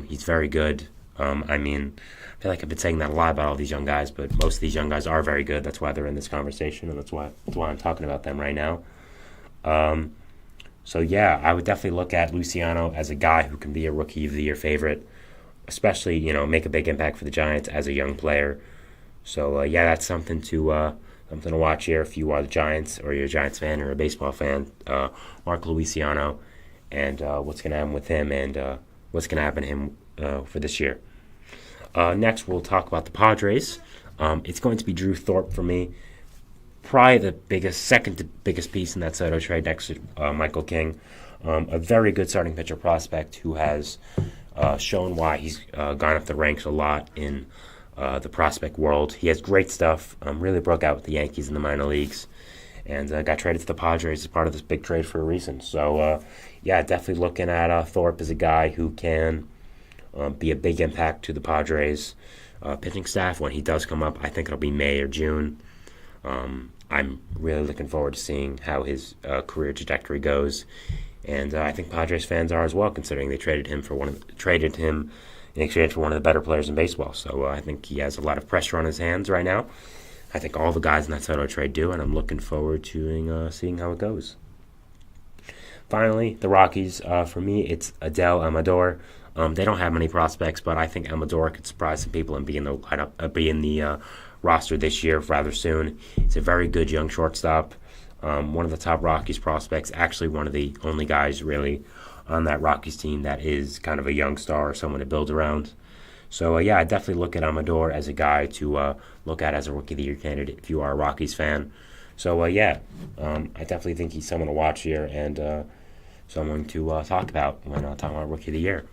He's very good. I feel like I've been saying that a lot about all these young guys, but most of these young guys are very good. That's why they're in this conversation, and that's why I'm talking about them right now. I would definitely look at Luciano as a guy who can be a Rookie of the Year favorite, especially, make a big impact for the Giants as a young player. So, that's something to watch here if you are the Giants or you're a Giants fan or a baseball fan. Mark Luciano and what's going to happen with him and what's going to happen to him for this year. Next, we'll talk about the Padres. It's going to be Drew Thorpe for me. Probably the second biggest piece in that Soto trade next to Michael King. A very good starting pitcher prospect who has shown why he's gone up the ranks a lot in the prospect world. He has great stuff. Really broke out with the Yankees in the minor leagues, and got traded to the Padres as part of this big trade for a reason. So, definitely looking at Thorpe as a guy who can be a big impact to the Padres pitching staff when he does come up. I think it'll be May or June. I'm really looking forward to seeing how his career trajectory goes, and I think Padres fans are as well, considering they traded him in exchange for one of the better players in baseball. So I think he has a lot of pressure on his hands right now. I think all the guys in that Soto trade do, and I'm looking forward to seeing how it goes. Finally, the Rockies. For me, it's Adel Amador. They don't have many prospects, but I think Amador could surprise some people and be in the lineup, be in the roster this year rather soon. He's a very good young shortstop. One of the top Rockies prospects. Actually, one of the only guys really on that Rockies team that is kind of a young star or someone to build around. So, I definitely look at Amador as a guy to look at as a Rookie of the Year candidate if you are a Rockies fan. So, I definitely think he's someone to watch here and someone to talk about when talking about Rookie of the Year,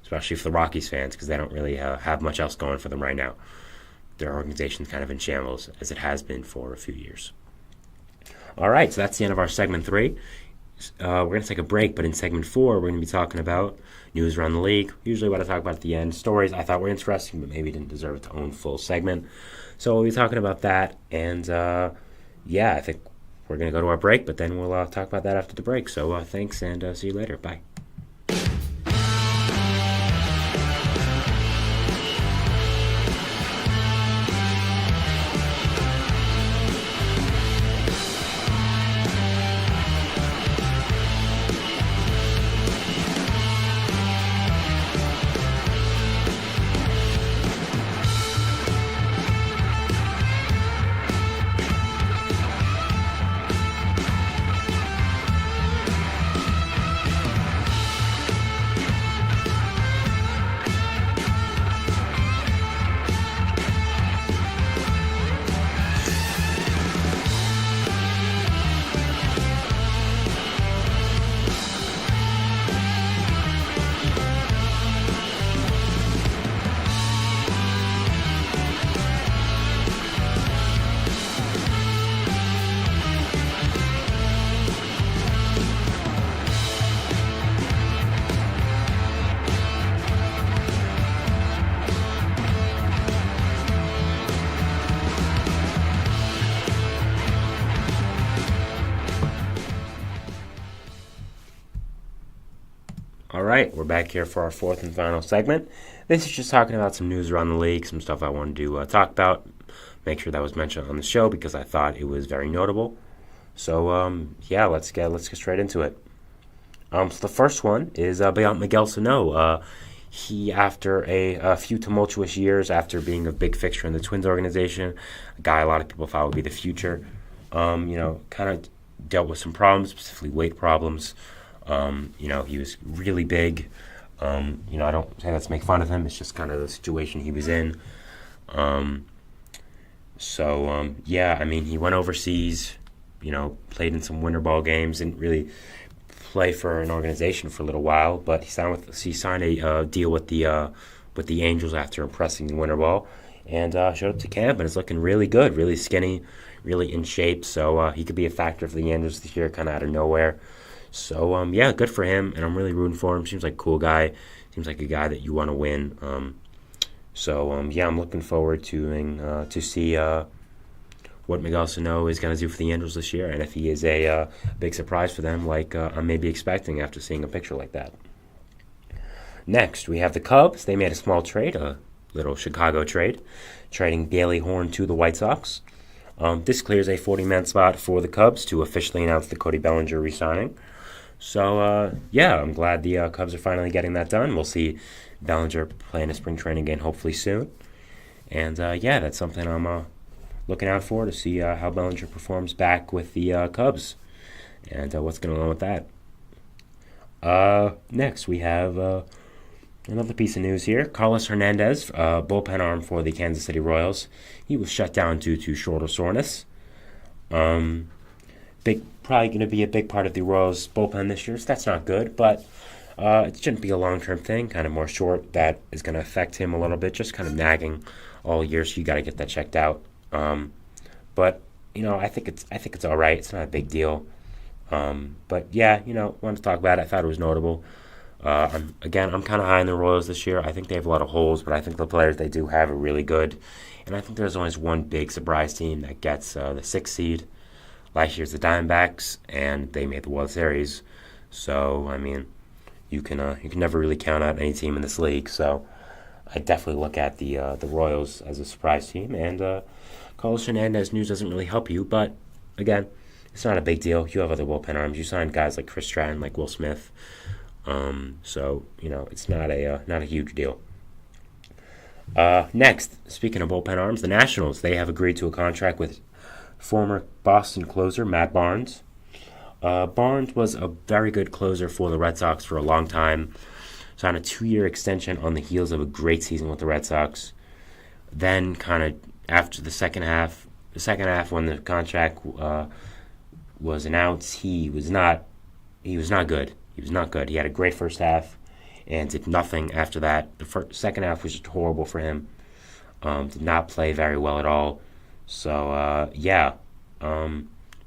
especially for the Rockies fans because they don't really have much else going for them right now. Their organization's kind of in shambles, as it has been for a few years. All right, so that's the end of our segment 3. we're going to take a break, but in segment 4, we're going to be talking about news around the league. Usually what I talk about at the end, stories I thought were interesting, but maybe didn't deserve its own full segment. So we'll be talking about that, and I think we're going to go to our break, but then we'll talk about that after the break. So thanks, and see you later. Bye. All right, we're back here for our fourth and final segment. This is just talking about some news around the league, some stuff I wanted to talk about, make sure that was mentioned on the show because I thought it was very notable. So, let's get straight into it. So the first one is about Miguel Sano. He, after a few tumultuous years, after being a big fixture in the Twins organization, a guy a lot of people thought would be the future, kind of dealt with some problems, specifically weight problems. He was really big. I don't say that to make fun of him. It's just kind of the situation he was in. He went overseas, played in some winter ball games, didn't really play for an organization for a little while, but he signed a deal with the Angels after impressing in winter ball, and showed up to camp and is looking really good, really skinny, really in shape. So he could be a factor for the Angels this year, kind of out of nowhere. So, good for him, and I'm really rooting for him. Seems like a cool guy. Seems like a guy that you want to win. I'm looking forward to see what Miguel Sano is going to do for the Angels this year, and if he is a big surprise for them, like I may be expecting after seeing a picture like that. Next, we have the Cubs. They made a small trade, a little Chicago trade, trading Bailey Horn to the White Sox. This clears a 40-man spot for the Cubs to officially announce the Cody Bellinger re-signing. So, I'm glad the Cubs are finally getting that done. We'll see Bellinger play in a spring training game hopefully soon. And, that's something I'm looking out for to see how Bellinger performs back with the Cubs and what's going on with that. Next, we have another piece of news here. Carlos Hernandez, bullpen arm for the Kansas City Royals. He was shut down due to shoulder soreness. Probably going to be a big part of the Royals' bullpen this year, so that's not good, but it shouldn't be a long-term thing, kind of more short. That is going to affect him a little bit, just kind of nagging all year, so you got to get that checked out. I think it's all right. It's not a big deal. Wanted to talk about it. I thought it was notable. I'm kind of high on the Royals this year. I think they have a lot of holes, but I think the players they do have are really good. And I think there's always one big surprise team that gets the 6th seed. Last year's the Diamondbacks, and they made the World Series. So, you can never really count out any team in this league. So, I definitely look at the Royals as a surprise team. And Carlos Hernandez news doesn't really help you, but again, it's not a big deal. You have other bullpen arms. You signed guys like Chris Stratton, like Will Smith. It's not a huge deal. Next, speaking of bullpen arms, the Nationals, they have agreed to a contract with former Boston closer Matt Barnes. Barnes was a very good closer for the Red Sox for a long time. Signed a 2-year extension on the heels of a great season with the Red Sox. Then, kind of after the second half when the contract was announced, he was not good. He was not good. He had a great first half and did nothing after that. The second half was just horrible for him. Did not play very well at all. So,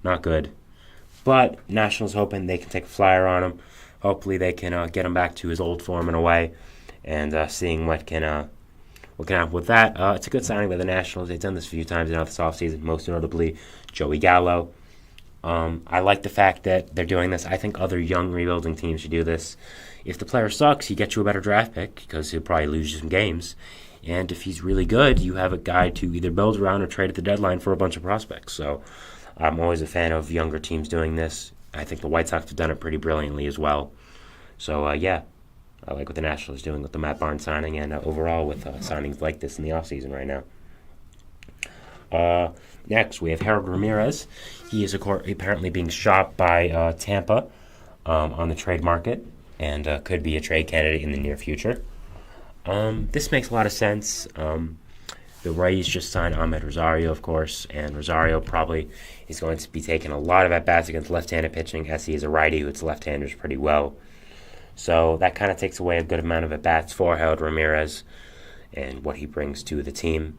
not good. But Nationals hoping they can take a flyer on him. Hopefully they can get him back to his old form in a way, and seeing what can happen with that. It's a good signing by the Nationals. They've done this a few times now this offseason, most notably Joey Gallo. I like the fact that they're doing this. I think other young rebuilding teams should do this. If the player sucks, he gets you a better draft pick because he'll probably lose you some games. And if he's really good, you have a guy to either build around or trade at the deadline for a bunch of prospects. So I'm always a fan of younger teams doing this. I think the White Sox have done it pretty brilliantly as well. So, yeah, I like what the Nationals are doing with the Matt Barnes signing and overall with signings like this in the offseason right now. Next, we have Harold Ramirez. He is apparently being shopped by Tampa on the trade market and could be a trade candidate in the near future. This makes a lot of sense. The Rays just signed Ahmed Rosario, of course, and Rosario probably is going to be taking a lot of at-bats against left-handed pitching, as he is a righty who hits left-handers pretty well. So that kind of takes away a good amount of at-bats for Harold Ramirez and what he brings to the team.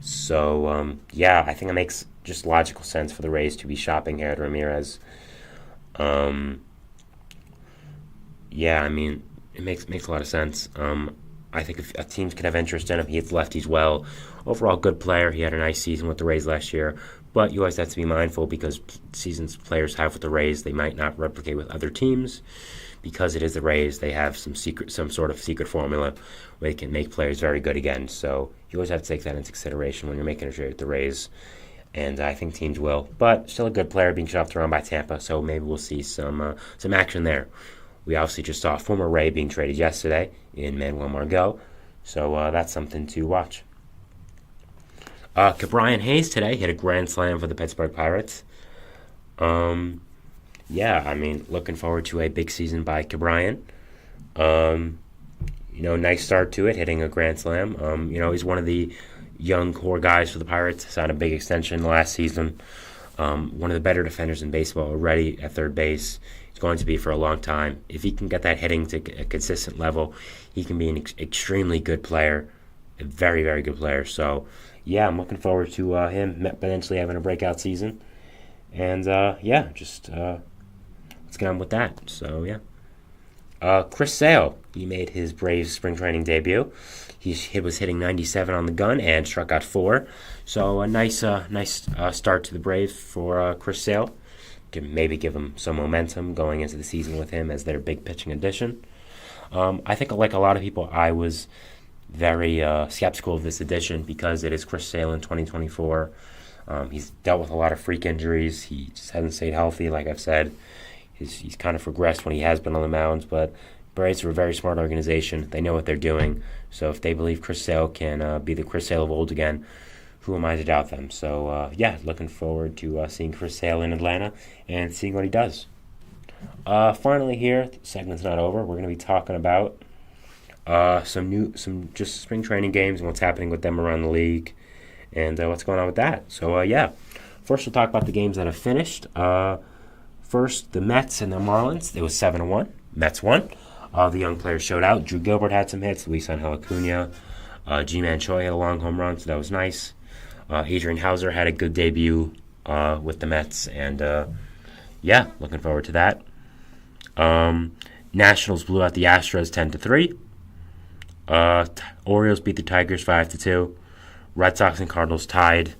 So, yeah, I think it makes just logical sense for the Rays to be shopping Harold Ramirez. Yeah, I mean, it makes a lot of sense. I think if teams can have interest in him, he hits lefties well. Overall, good player. He had a nice season with the Rays last year. But you always have to be mindful because seasons players have with the Rays, they might not replicate with other teams. Because it is the Rays, they have some sort of secret formula where they can make players very good again. So you always have to take that into consideration when you're making a trade with the Rays. And I think teams will. But still a good player being shopped around by Tampa, so maybe we'll see some action there. We obviously just saw a former Ray being traded yesterday in Manuel Margot, so that's something to watch. Ke'Bryan Hayes today hit a grand slam for the Pittsburgh Pirates. Yeah, I mean, looking forward to a big season by Ke'Bryan. Nice start to it, hitting a grand slam. He's one of the young core guys for the Pirates. Signed a big extension last season. One of the better defenders in baseball already at third base. He's going to be for a long time. If he can get that hitting to a consistent level, he can be an extremely good player, a very, very good player. So, yeah, I'm looking forward to him potentially having a breakout season. And, let's get on with that. So, yeah. Chris Sale, he made his Braves spring training debut. He was hitting 97 on the gun and struck out 4. So a nice start to the Braves for Chris Sale. Can maybe give him some momentum going into the season with him as their big pitching addition. I think, like a lot of people, I was very skeptical of this addition because it is Chris Sale in 2024. He's dealt with a lot of freak injuries. He just hasn't stayed healthy, like I've said. He's kind of regressed when he has been on the mounds, but Braves are a very smart organization. They know what they're doing. So if they believe Chris Sale can be the Chris Sale of old again, who am I to doubt them? So, looking forward to seeing Chris Sale in Atlanta and seeing what he does. Finally here, the segment's not over. We're going to be talking about some just spring training games and what's happening with them around the league and what's going on with that. So, first we'll talk about the games that have finished. First, the Mets and the Marlins. It was 7-1. Mets won. The young players showed out. Drew Gilbert had some hits. Luis Angel Acuna. G-Man Choi had a long home run, so that was nice. Adrian Hauser had a good debut with the Mets, and looking forward to that. Nationals blew out the Astros 10-3. Orioles beat the Tigers 5-2. Red Sox and Cardinals tied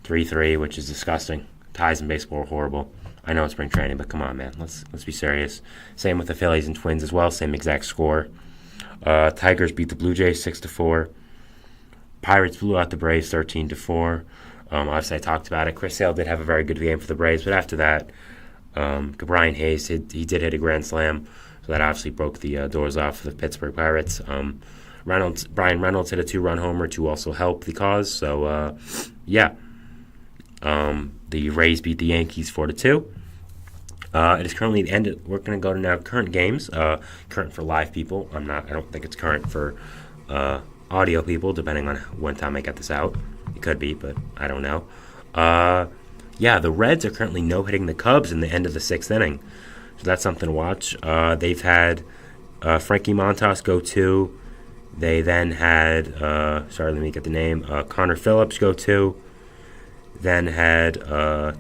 3-3, which is disgusting. Ties in baseball are horrible. I know it's spring training, but come on, man. Let's be serious. Same with the Phillies and Twins as well. Same exact score. Tigers beat the Blue Jays 6-4. Pirates blew out the Braves 13-4. Obviously, I talked about it. Chris Sale did have a very good game for the Braves, but after that, Ke'Bryan Hayes, he did hit a grand slam, so that obviously broke the doors off the Pittsburgh Pirates. Brian Reynolds hit a 2-run homer to also help the cause. So, the Rays beat the Yankees 4-2. It is currently the end. We're going to go to now current games. Current for live people. I don't think it's current for audio people, depending on when time I get this out. It could be, but I don't know. The Reds are currently no-hitting the Cubs in the end of the 6th inning. So that's something to watch. They've had Frankie Montas go 2. They then had, let me get the name, Connor Phillips go 2. then had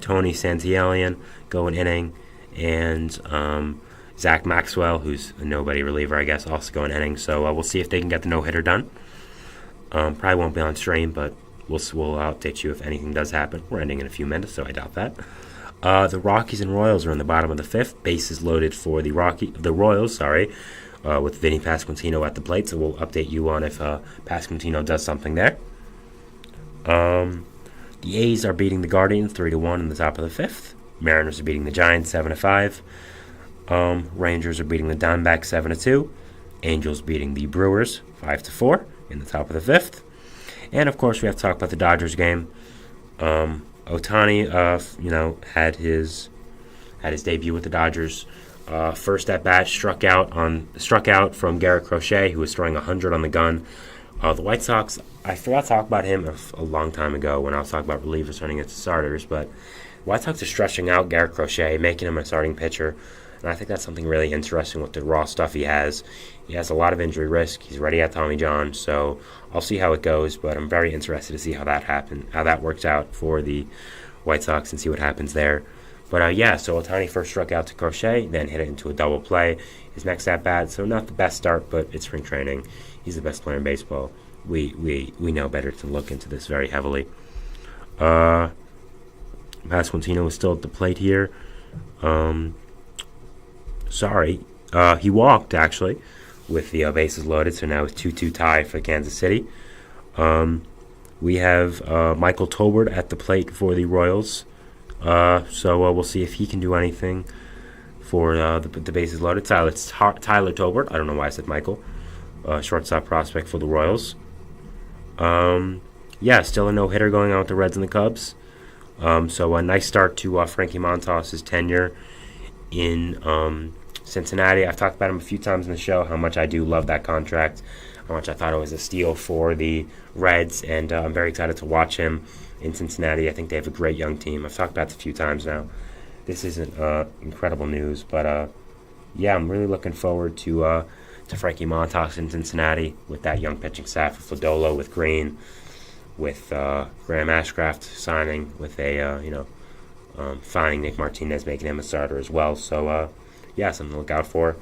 Tony Santielian go an inning, and Zach Maxwell, who's a nobody reliever, I guess, also go an inning. So we'll see if they can get the no-hitter done. Probably won't be on stream, but we'll update you if anything does happen. We're ending in a few minutes, so I doubt that. The Rockies and Royals are in the bottom of the fifth. Bases loaded for the Royals, with Vinny Pasquantino at the plate. So we'll update you on if Pasquantino does something there. The A's are beating the Guardians 3-1 in the top of the fifth. Mariners are beating the Giants 7-5. Rangers are beating the Diamondbacks 7-2. Angels beating the Brewers 5-4 in the top of the fifth. And of course, we have to talk about the Dodgers game. Ohtani, had his debut with the Dodgers. First at bat, struck out from Garrett Crochet, who was throwing 100 on the gun. The White Sox, I forgot to talk about him a long time ago when I was talking about relievers turning into starters, but White Sox are stretching out Garrett Crochet, making him a starting pitcher, and I think that's something really interesting with the raw stuff he has. He has a lot of injury risk. He's already at Tommy John, so I'll see how it goes, but I'm very interested to see how that works out for the White Sox and see what happens there. But so Ohtani first struck out to Crochet, then hit it into a double play. His next at bat, so not the best start, but it's spring training. He's the best player in baseball. We know better to look into this very heavily. Pasquantino is still at the plate here. He walked actually with the bases loaded, so now it's 2-2 tie for Kansas City. We have Michael Tolbert at the plate for the Royals. So we'll see if he can do anything for the bases loaded. Tyler Tolbert. I don't know why I said Michael. Shortstop prospect for the Royals. Still a no-hitter going on with the Reds and the Cubs. So a nice start to Frankie Montas' tenure in Cincinnati. I've talked about him a few times in the show, how much I do love that contract, how much I thought it was a steal for the Reds, and I'm very excited to watch him in Cincinnati. I think they have a great young team. I've talked about this a few times now. This isn't incredible news, but I'm really looking forward to Frankie Montas in Cincinnati with that young pitching staff, with Lodolo, with Green, with Graham Ashcraft signing, with finding Nick Martinez, making him a starter as well. So something to look out for.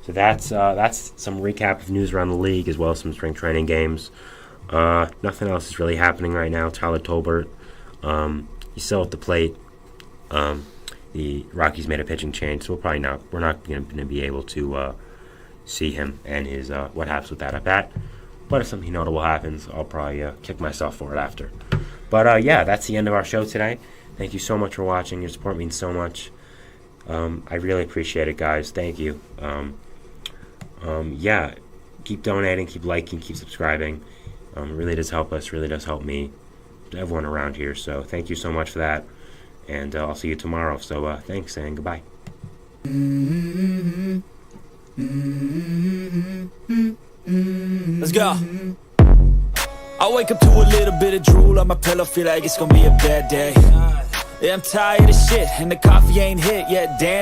So that's some recap of news around the league, as well as some spring training games. Nothing else is really happening right now. Tyler Tolbert, he's still at the plate. The Rockies made a pitching change, so we're not going to be able to see him and his what happens with that at bat. But if something notable happens, I'll probably kick myself for it after. But that's the end of our show today. Thank you so much for watching. Your support means so much. I really appreciate it, guys. Thank you. Keep donating, keep liking, keep subscribing. It really does help us, really does help me, everyone around here. So thank you so much for that. And I'll see you tomorrow. So thanks and goodbye. Let's go. I wake up to a little bit of drool on my pillow, feel like it's gonna be a bad day. Yeah, I'm tired of shit, and the coffee ain't hit yet, damn.